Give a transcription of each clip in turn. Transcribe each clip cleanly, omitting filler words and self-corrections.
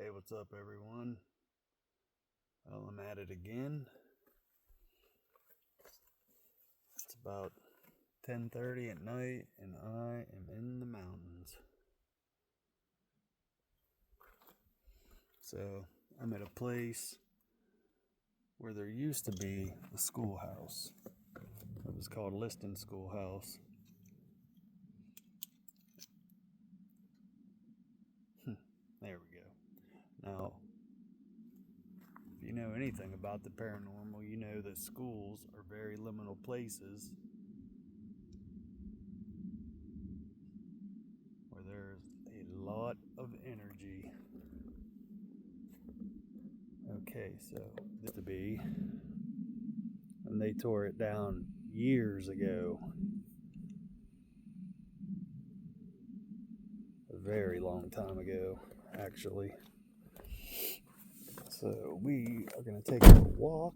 Hey, what's up, everyone? Well, I'm at it again. It's about 10:30 at night, and I am in the mountains. So I'm at a place where there used to be a schoolhouse. It was called Liston Schoolhouse. There we go. Now, if you know anything about the paranormal, you know that schools are very liminal places where there's a lot of energy. Okay, so this to be, and they tore it down years ago. A very long time ago, actually. So we are going to take a walk.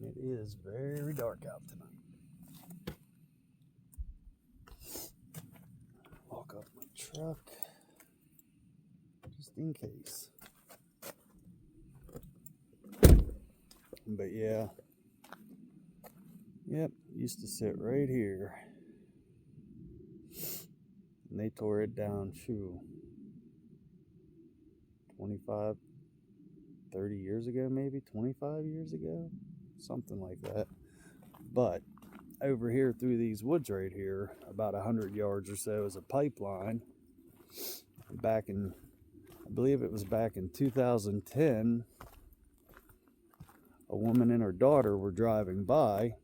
It is very dark out tonight. Walk off my truck, just in case. But yeah, yep, used to sit right here. And they tore it down, 25, 30 years ago, maybe 25 years ago, something like that. But over here through these woods right here, about 100 yards or so, is a pipeline. I believe it was back in 2010, a woman and her daughter were driving by,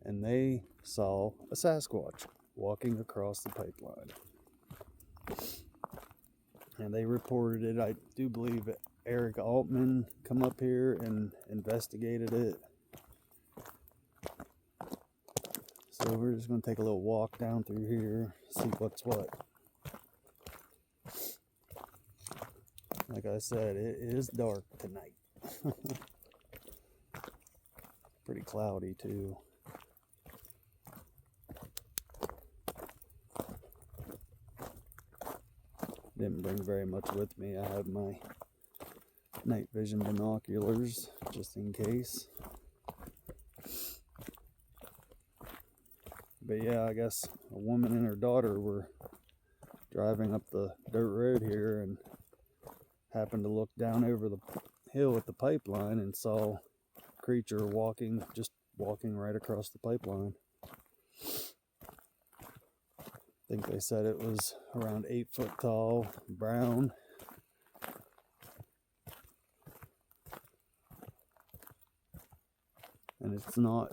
and they saw a Sasquatch walking across the pipeline. And they reported it. I do believe Eric Altman come up here and investigated it. So we're just going to take a little walk down through here, see what's what. Like I said, it is dark tonight. Pretty cloudy too. Didn't bring very much with me. I have my night vision binoculars just in case. But yeah, I guess a woman and her daughter were driving up the dirt road here and happened to look down over the hill at the pipeline and saw a creature walking right across the pipeline. I think they said it was around 8 foot tall, brown. And it's not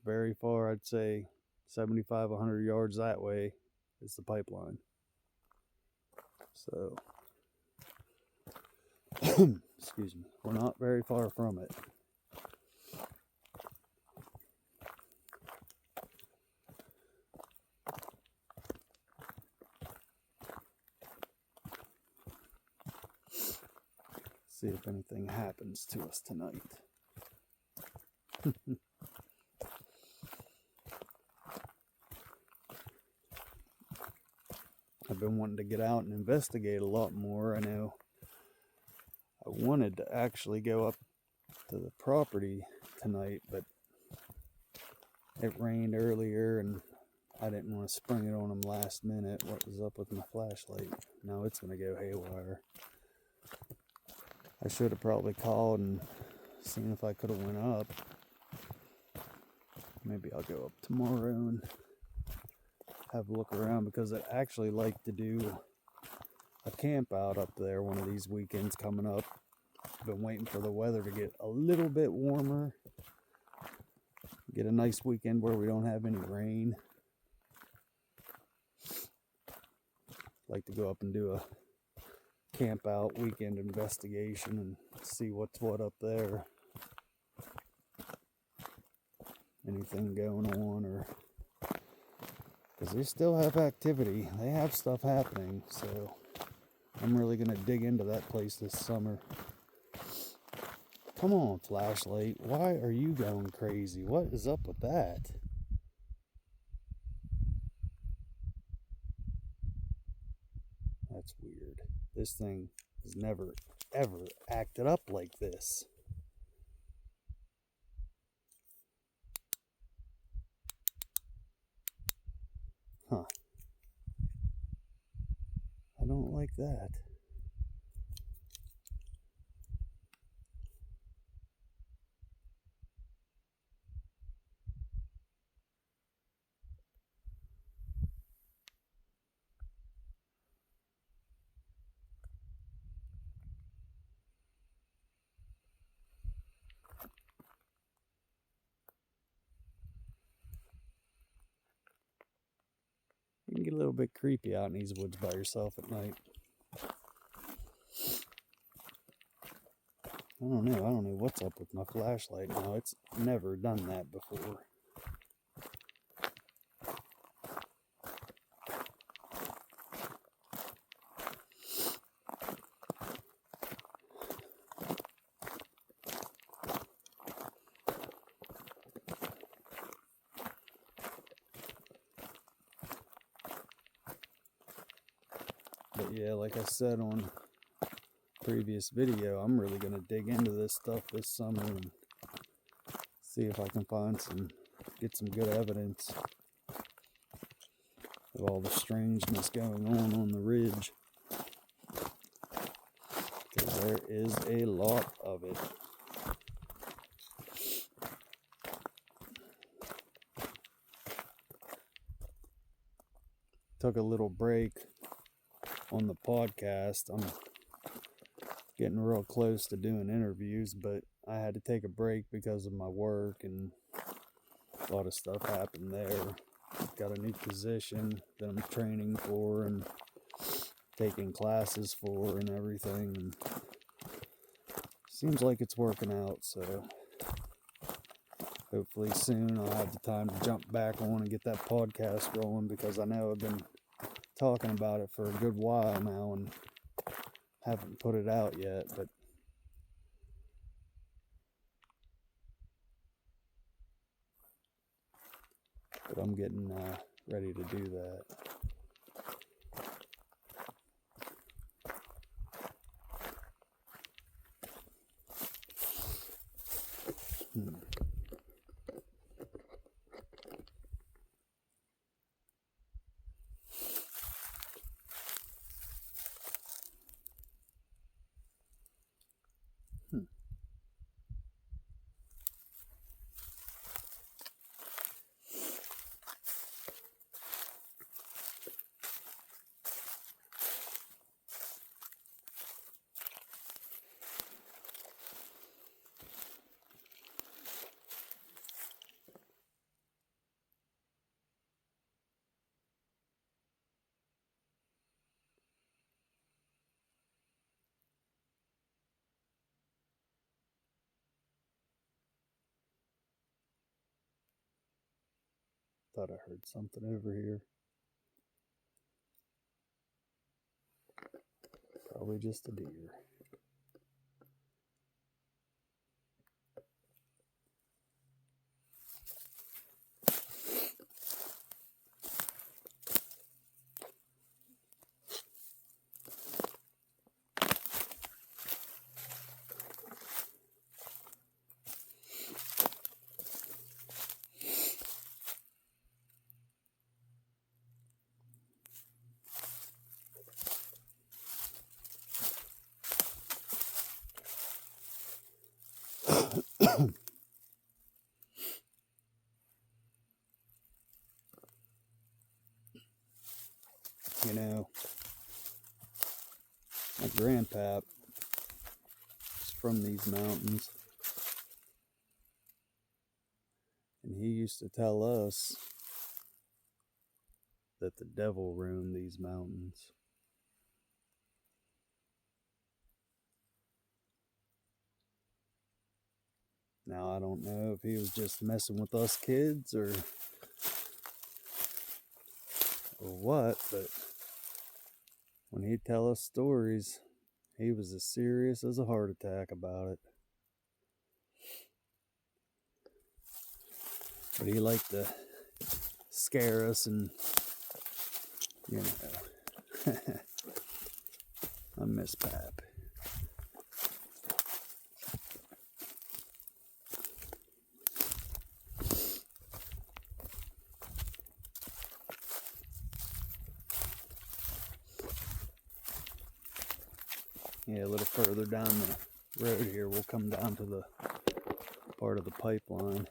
very far. I'd say 75, 100 yards that way is the pipeline. So, excuse me, we're not very far from it. See if anything happens to us tonight. I've been wanting to get out and investigate a lot more. I know I wanted to actually go up to the property tonight, but it rained earlier and I didn't want to spring it on them last minute. What was up with my flashlight? Now it's going to go haywire. I should have probably called and seen if I could have went up. Maybe I'll go up tomorrow and have a look around, because I'd actually like to do a camp out up there one of these weekends coming up. I've been waiting for the weather to get a little bit warmer. Get a nice weekend where we don't have any rain. Like to go up and do a camp out weekend investigation and see what's what up there. Anything going on, or because they still have activity, they have stuff happening. So I'm really gonna dig into that place this summer. Come on, flashlight, why are you going crazy? What is up with that? That's weird. This thing has never, ever acted up like this. Huh. I don't like that. You can get a little bit creepy out in these woods by yourself at night. I don't know what's up with my flashlight now. It's never done that before. But yeah, like I said on previous video, I'm really going to dig into this stuff this summer and see if I can get some good evidence of all the strangeness going on the ridge. Because there is a lot of it. Took a little break on the podcast. I'm getting real close to doing interviews, but I had to take a break because of my work, and a lot of stuff happened there. Got a new position that I'm training for and taking classes for and everything, and seems like it's working out, so hopefully soon I'll have the time to jump back on and get that podcast rolling, because I know I've been talking about it for a good while now and haven't put it out yet, but I'm getting ready to do that. Thought I heard something over here. Probably just a deer. You know, my grandpap is from these mountains, and he used to tell us that the devil roamed these mountains. Now, I don't know if he was just messing with us kids or what, but when he'd tell us stories, he was as serious as a heart attack about it. But he liked to scare us and, you know. I miss Pap. Yeah, a little further down the road here, we'll come down to the part of the pipeline.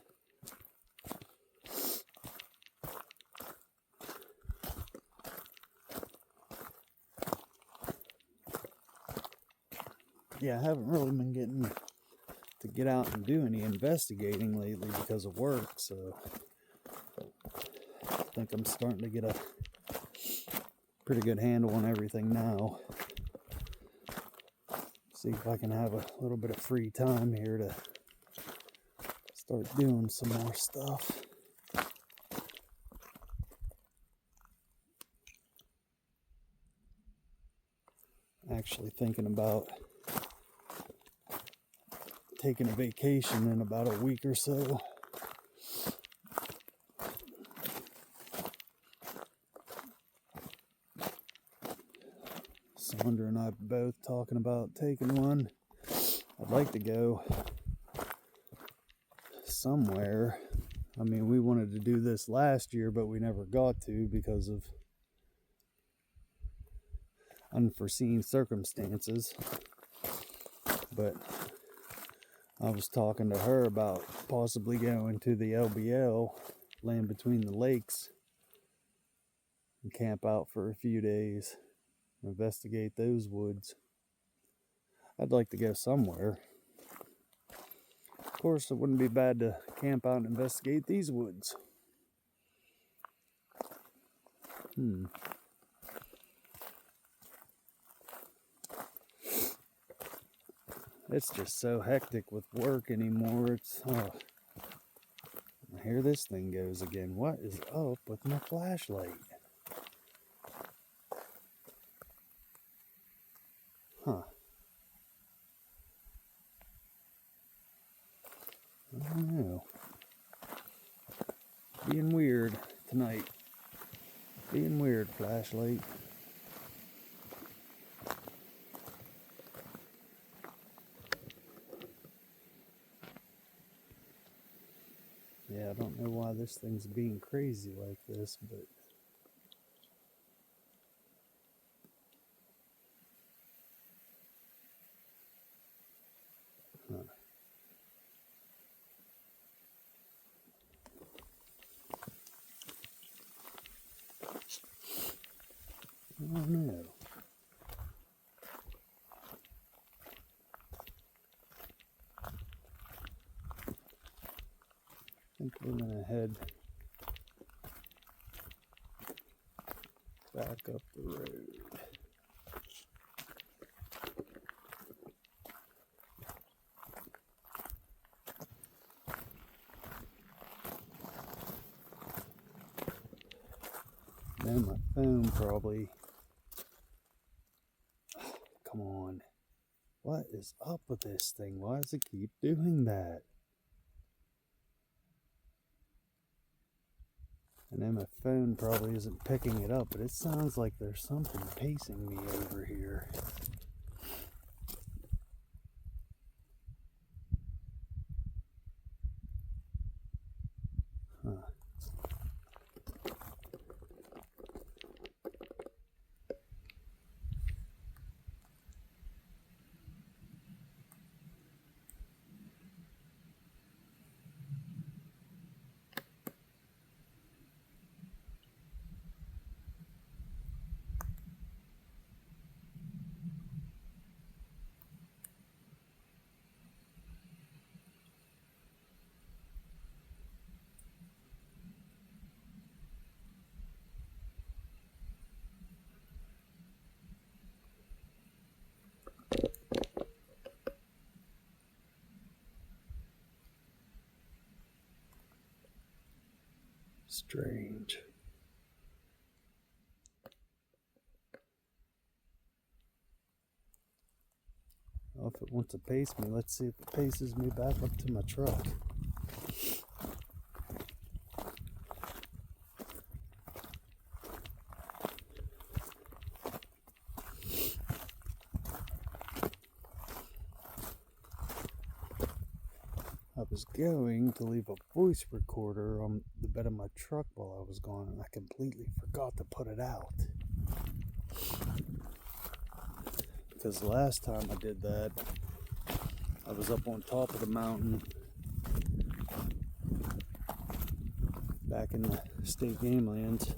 Yeah, I haven't really been getting to get out and do any investigating lately because of work, so I think I'm starting to get a pretty good handle on everything now. See if I can have a little bit of free time here to start doing some more stuff. Actually thinking about taking a vacation in about a week or so. Sandra and I both talking about taking one. I'd like to go somewhere. I mean, we wanted to do this last year, but we never got to because of unforeseen circumstances. But I was talking to her about possibly going to the LBL, land between the lakes, and camp out for a few days, investigate those woods. I'd like to go somewhere. Of course, it wouldn't be bad to camp out and investigate these woods. It's just so hectic with work anymore. Here this thing goes again. What is up with my flashlight? Huh. I don't know. Being weird tonight. Being weird, flashlight. Yeah, I don't know why this thing's being crazy like this, but I don't know. I think we're gonna head back up the road. Then my phone probably. Come on. What is up with this thing? Why does it keep doing that? And then my phone probably isn't picking it up, but it sounds like there's something pacing me over here. Huh. Strange. Well, if it wants to pace me, let's see if it paces me back up to my truck. was going to leave a voice recorder on the bed of my truck while I was gone, and I completely forgot to put it out. Because the last time I did that, I was up on top of the mountain back in the state game lands.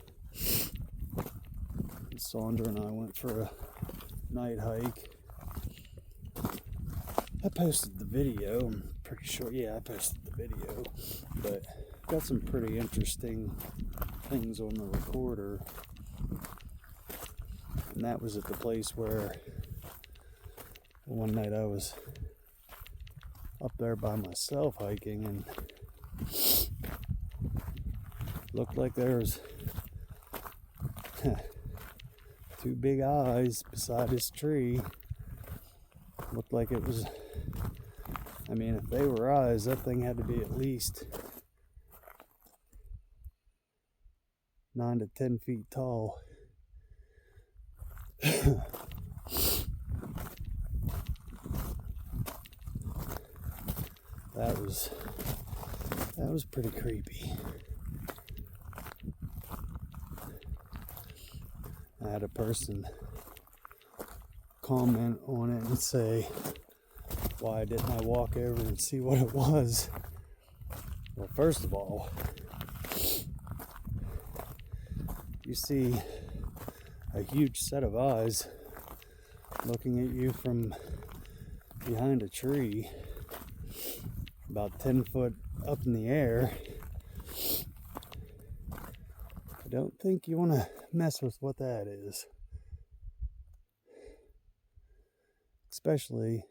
And Sandra and I went for a night hike. I posted the video, I'm pretty sure, I posted the video, but got some pretty interesting things on the recorder. And that was at the place where one night I was up there by myself hiking, and looked like there was two big eyes beside this tree. Looked like it was, I mean, if they were eyes, that thing had to be at least 9 to 10 feet tall. That was pretty creepy. I had a person comment on it and say, why didn't I walk over and see what it was? Well, first of all, you see a huge set of eyes looking at you from behind a tree about 10 foot up in the air. I don't think you want to mess with what that is. Especially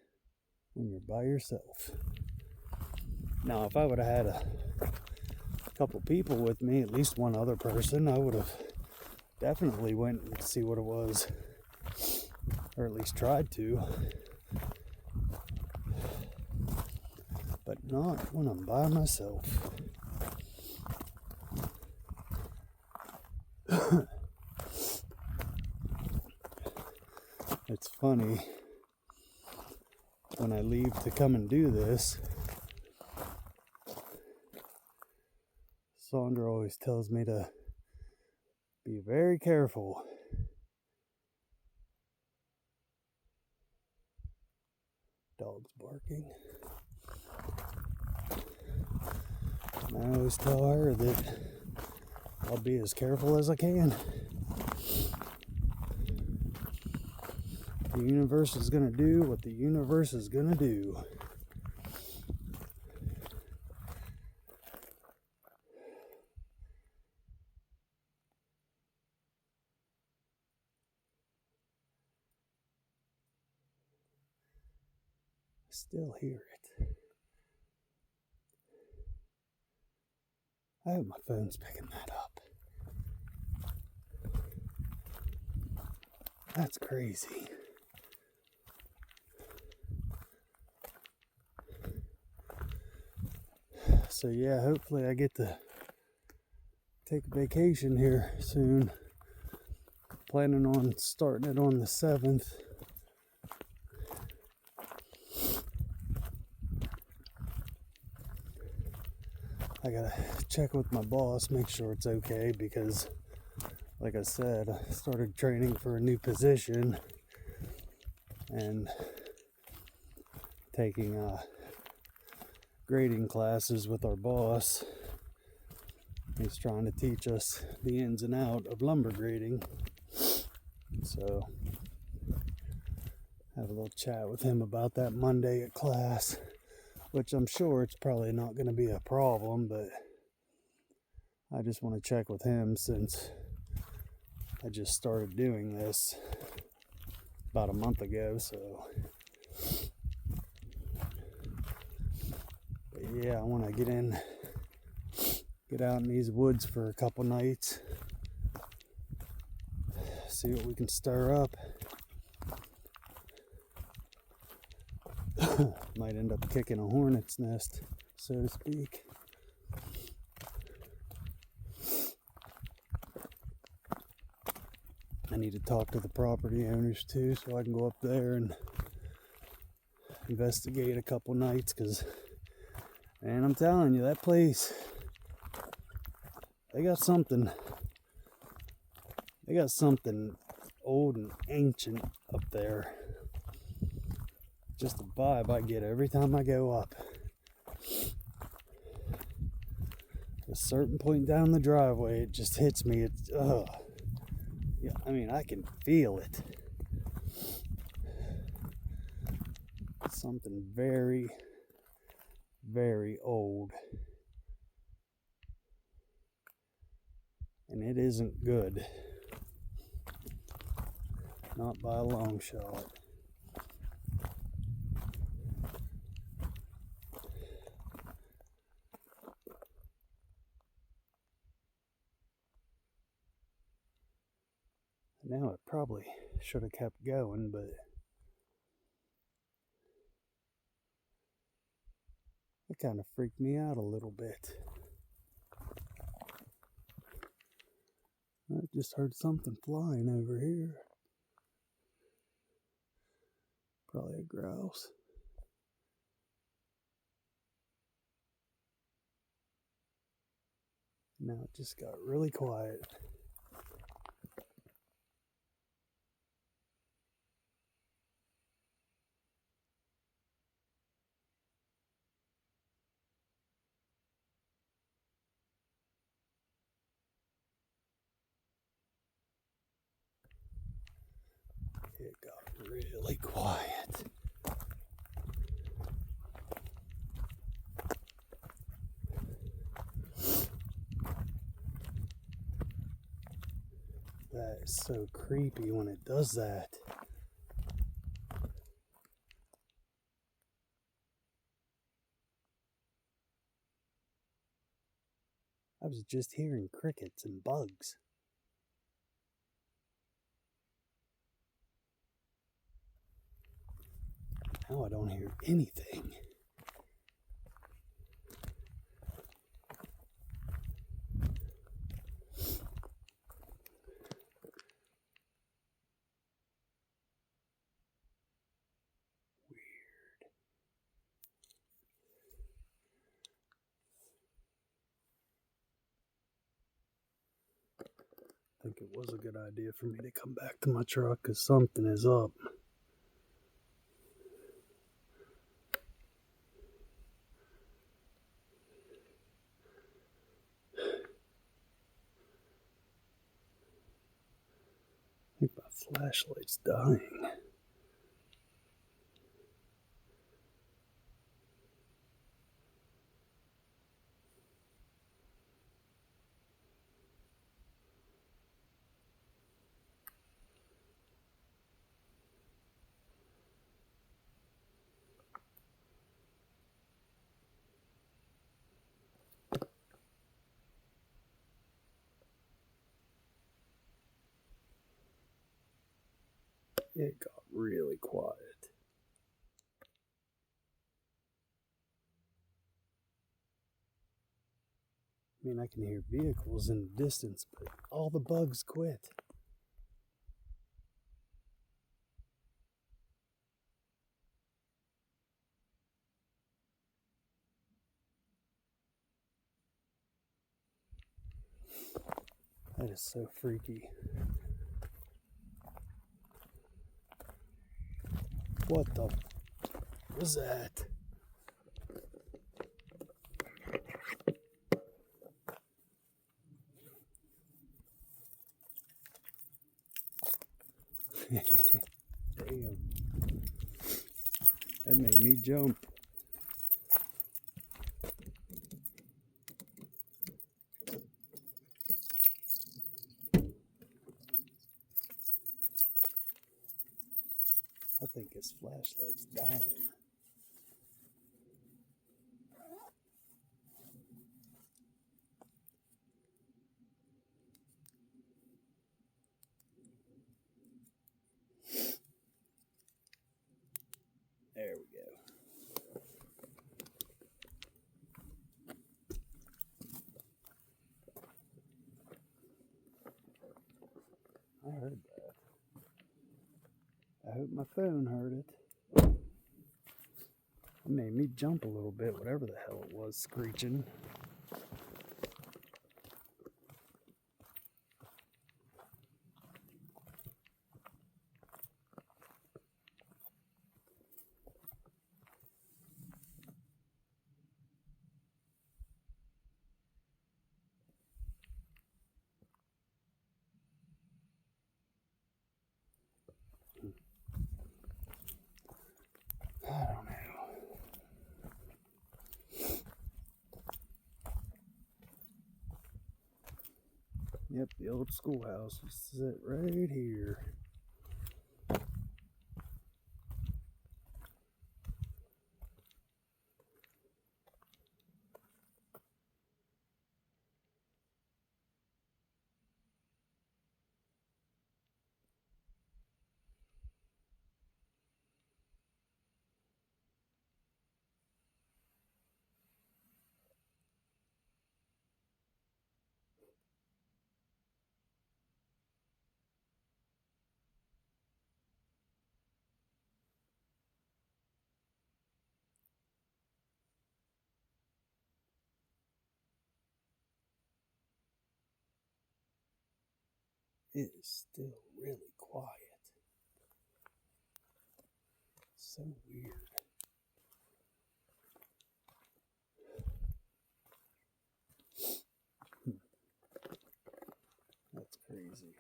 when you're by yourself. Now, if I would have had a couple people with me, at least one other person, I would have definitely went and see what it was. Or at least tried to. But not when I'm by myself. It's funny, when I leave to come and do this, Sandra always tells me to be very careful. Dog's barking. And I always tell her that I'll be as careful as I can. The universe is going to do what the universe is going to do. I still hear it. I hope my phone's picking that up. That's crazy. So yeah, hopefully I get to take a vacation here soon. Planning on starting it on the 7th. I gotta check with my boss, make sure it's okay, because like I said, I started training for a new position and taking grading classes with our boss. He's trying to teach us the ins and out of lumber grading. So have a little chat with him about that Monday at class, which I'm sure it's probably not going to be a problem, but I just want to check with him since I just started doing this about a month ago. So but yeah, I want to get out in these woods for a couple nights, see what we can stir up. Might end up kicking a hornet's nest, so to speak. I need to talk to the property owners too, so I can go up there and investigate a couple nights, because And I'm telling you, that place, they got something old and ancient up there. Just the vibe I get every time I go up. At a certain point down the driveway, it just hits me. It's, yeah, I mean, I can feel it. It's something very, very old. And it isn't good. Not by a long shot. Now it probably should have kept going, but it kind of freaked me out a little bit. I just heard something flying over here. Probably a grouse. Now it just got really quiet. It got really quiet. That is so creepy when it does that. I was just hearing crickets and bugs. Now I don't hear anything. I think it was a good idea for me to come back to my truck because something is up. I think my flashlight's dying. It got really quiet. I mean, I can hear vehicles in the distance, but all the bugs quit. That is so freaky. What the was that? Damn. That made me jump. I think his flashlight's dying. There we go. I heard that. I hope my phone heard it. It made me jump a little bit, whatever the hell it was screeching. I don't know. Yep, the old schoolhouse is it right here. It is still really quiet. So weird. That's crazy.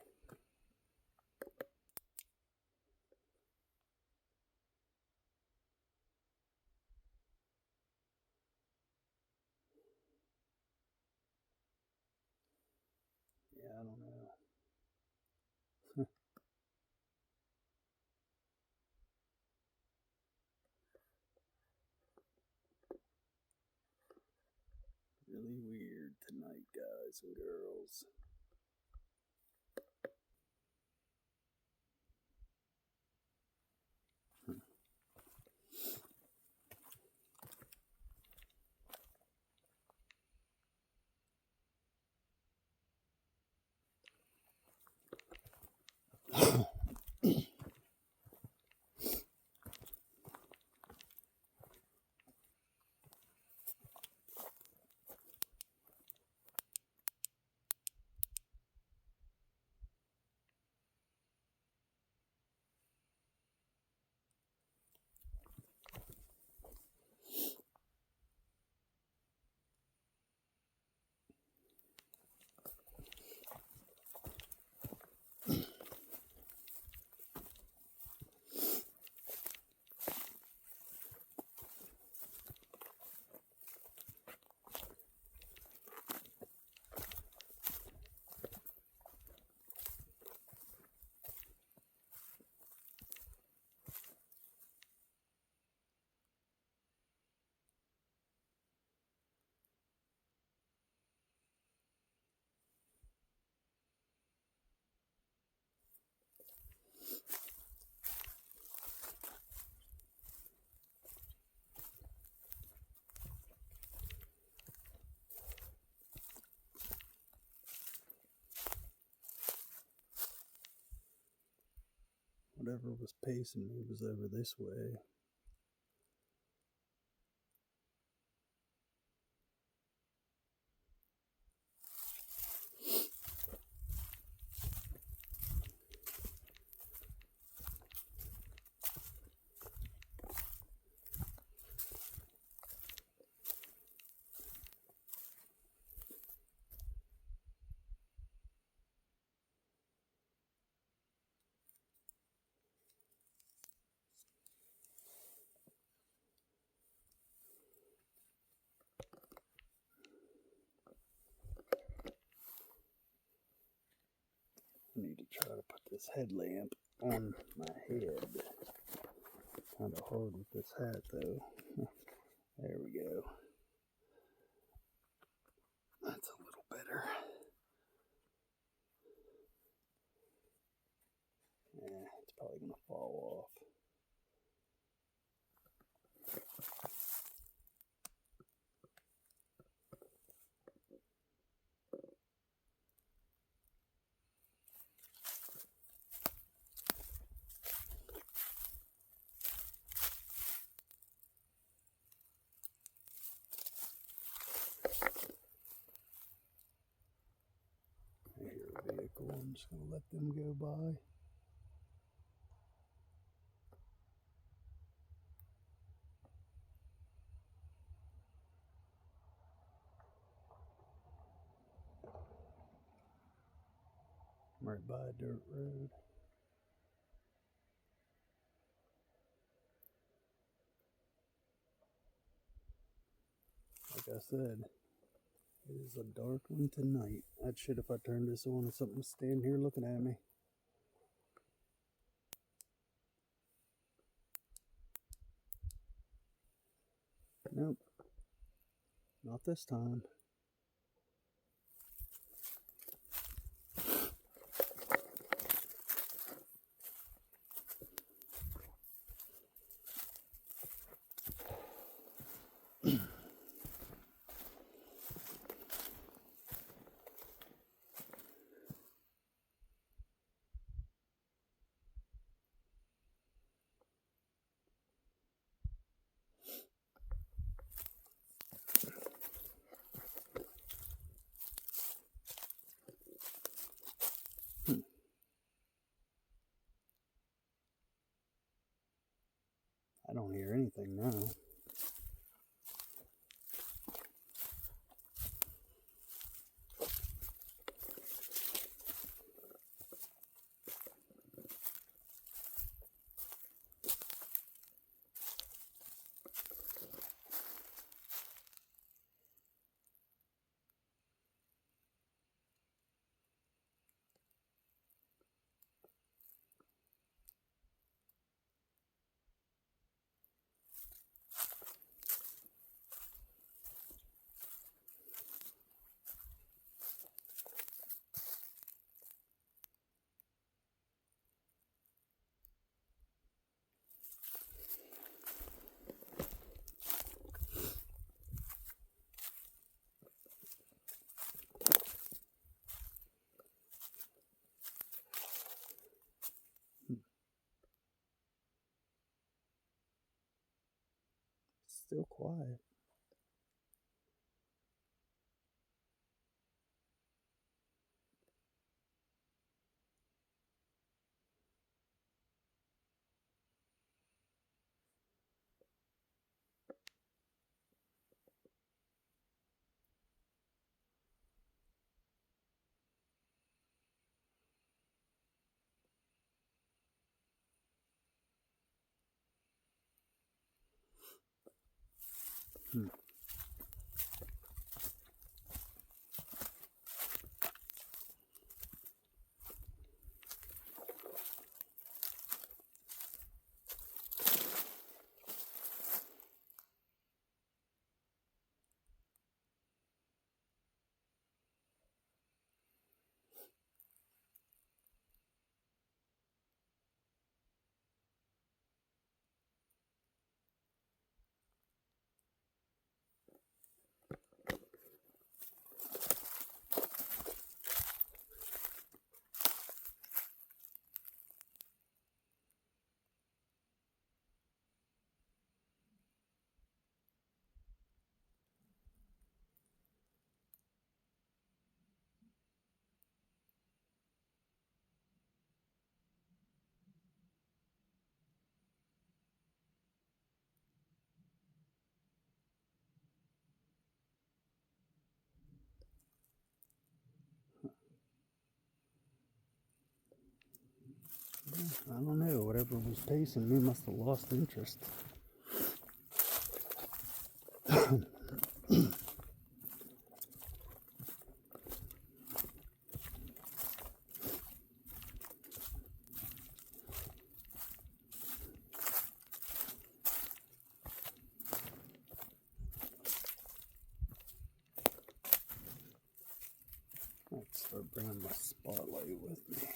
Yeah, I don't know. Really weird tonight, guys and girls. Whatever was pacing me was over this way. I need to try to put this headlamp on my head. Kind of hard with this hat though. There we go. That's a little better. Yeah, it's probably gonna fall off. cool. I'm just going to let them go by. I'm right by a dirt road. Like I said, it is a dark one tonight. I'd shit if I turned this on and something was standing here looking at me. Nope. Not this time. I don't hear anything now. Still quiet. I don't know. Whatever was pacing me must have lost interest. Let's start bringing my spotlight with me.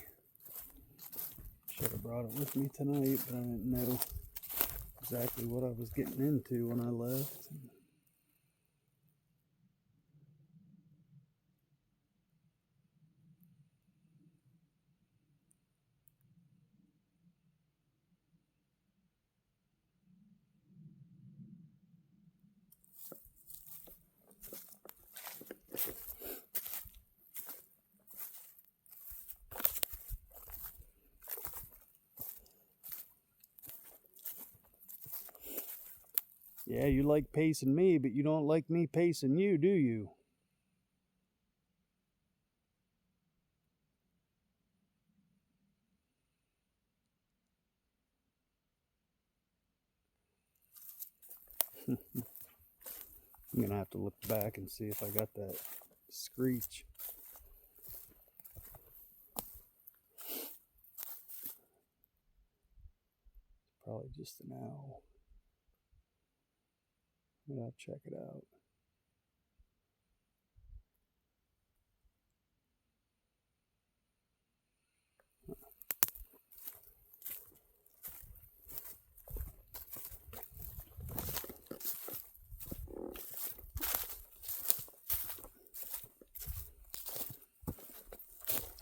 Should have brought it with me tonight, but I didn't know exactly what I was getting into when I left. Yeah, you like pacing me, but you don't like me pacing you, do you? I'm gonna have to look back and see if I got that screech. Probably just an owl. But I'll check it out.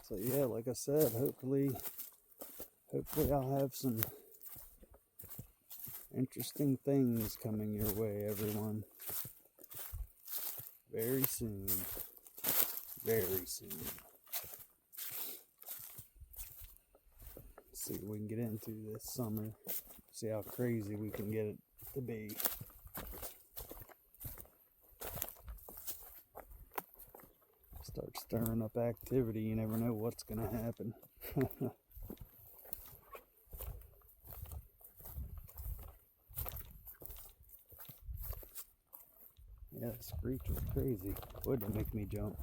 So yeah, like I said, hopefully I'll have some interesting things coming your way, everyone. Very soon. Very soon. See what we can get into this summer. See how crazy we can get it to be. Start stirring up activity, you never know what's gonna happen. Yeah, the screech was crazy. Wouldn't it make me jump?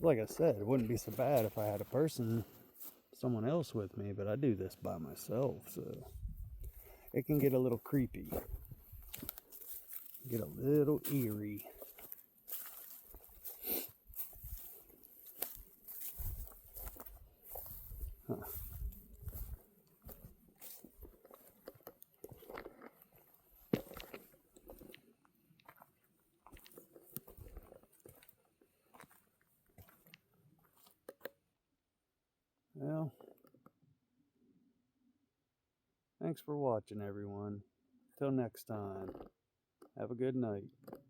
Like I said, it wouldn't be so bad if I had someone else with me, but I do this by myself, so it can get a little creepy, get a little eerie. Huh. Well, thanks for watching, everyone. Till next time, have a good night.